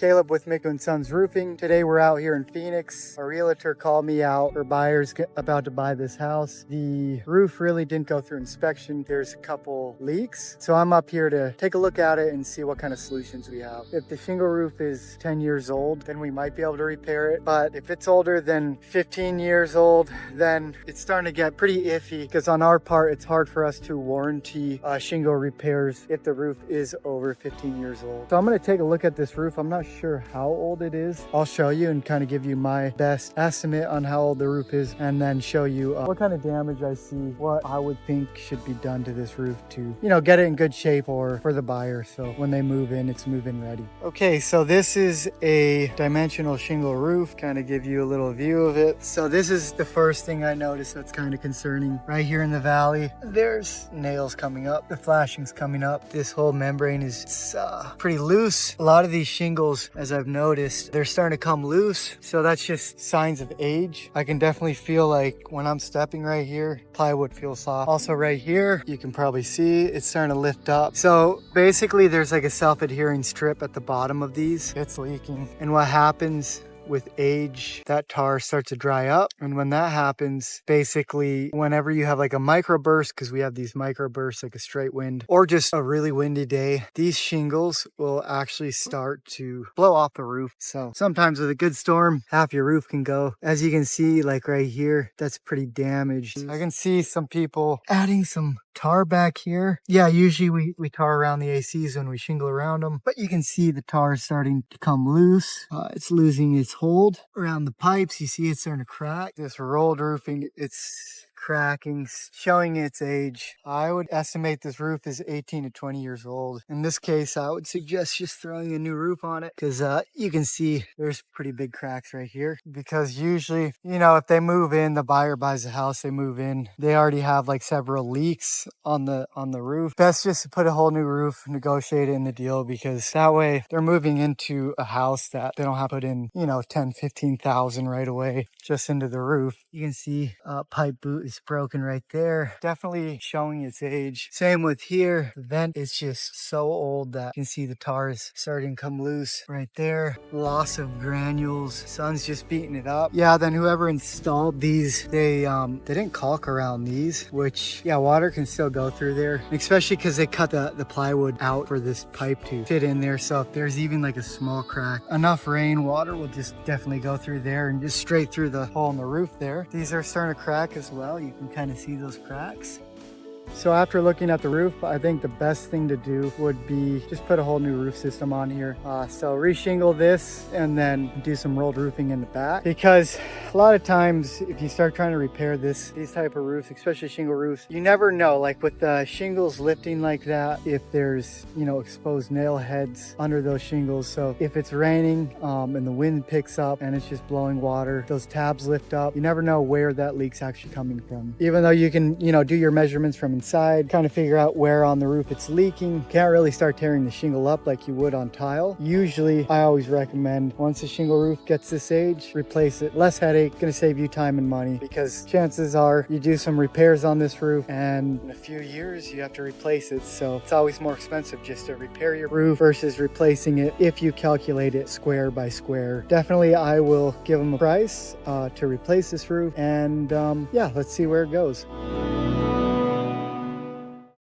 Caleb with Mikku and Sons Roofing. Today we're out here in Phoenix. A realtor called me out. Her buyer's about to buy this house. The roof really didn't go through inspection. There's a couple leaks. So I'm up here to take a look at it and see what kind of solutions we have. If the shingle roof is 10 years old, then we might be able to repair it. But if it's older than 15 years old, then it's starting to get pretty iffy, because on our part, it's hard for us to warranty shingle repairs if the roof is over 15 years old. So I'm going to take a look at this roof. I'm not sure how old it is. I'll show you and kind of give you my best estimate on how old the roof is, and then show you what kind of damage I see, what I would think should be done to this roof to, get it in good shape for the buyer. So when they move in, it's move-in ready. Okay, so this is a dimensional shingle roof. Kind of give you a little view of it. So this is the first thing I noticed that's kind of concerning. Right here in the valley, there's nails coming up. The flashing's coming up. This whole membrane is pretty loose. A lot of these shingles, as I've noticed, they're starting to come loose. So that's just signs of age. I can definitely feel like when I'm stepping right here, plywood feels soft. Also right here, you can probably see it's starting to lift up. So basically there's like a self-adhering strip at the bottom of these. It's leaking. And what happens with age, that tar starts to dry up. And when that happens, basically whenever you have like a microburst, because we have these microbursts like a straight wind or just a really windy day, these shingles will actually start to blow off the roof. So sometimes with a good storm, half your roof can go. As you can see, like right here, that's pretty damaged. I can see some people adding some tar back here. Yeah, usually we tar around the ACs when we shingle around them, but you can see the tar is starting to come loose. It's losing its hold around the pipes. You see it's starting to crack. This rolled roofing, it's cracking, showing its age. I would estimate this roof is 18 to 20 years old. In this case, I would suggest just throwing a new roof on it, because you can see there's pretty big cracks right here. Because usually, if they move in, the buyer buys a house, they move in, they already have like several leaks on the roof. Best just to put a whole new roof, negotiate it in the deal, because that way they're moving into a house that they don't have to put in, 10,000-15,000 right away just into the roof. You can see pipe boot is broken right there, definitely showing its age. Same with here, the vent is just so old that you can see the tar is starting to come loose right there. Loss of granules, sun's just beating it up. Yeah, then whoever installed these, they didn't caulk around these, which water can still go through there, especially because they cut the plywood out for this pipe to fit in there. So if there's even like a small crack, enough rain water will just definitely go through there and just straight through the hole in the roof there. These are starting to crack as well. You can kind of see those cracks. So after looking at the roof, I think the best thing to do would be just put a whole new roof system on here. So reshingle this and then do some rolled roofing in the back, because a lot of times if you start trying to repair these type of roofs, especially shingle roofs, you never know, like with the shingles lifting like that, if there's exposed nail heads under those shingles. So if it's raining and the wind picks up and it's just blowing water, those tabs lift up. You never know where that leak's actually coming from. Even though you can do your measurements from inside, kind of figure out where on the roof it's leaking, can't really start tearing the shingle up like you would on tile. Usually I always recommend, once the shingle roof gets this age, replace it. Less headache, gonna save you time and money, because chances are you do some repairs on this roof and in a few years you have to replace it. So it's always more expensive just to repair your roof versus replacing it if you calculate it square by square. Definitely I will give them a price to replace this roof, and let's see where it goes.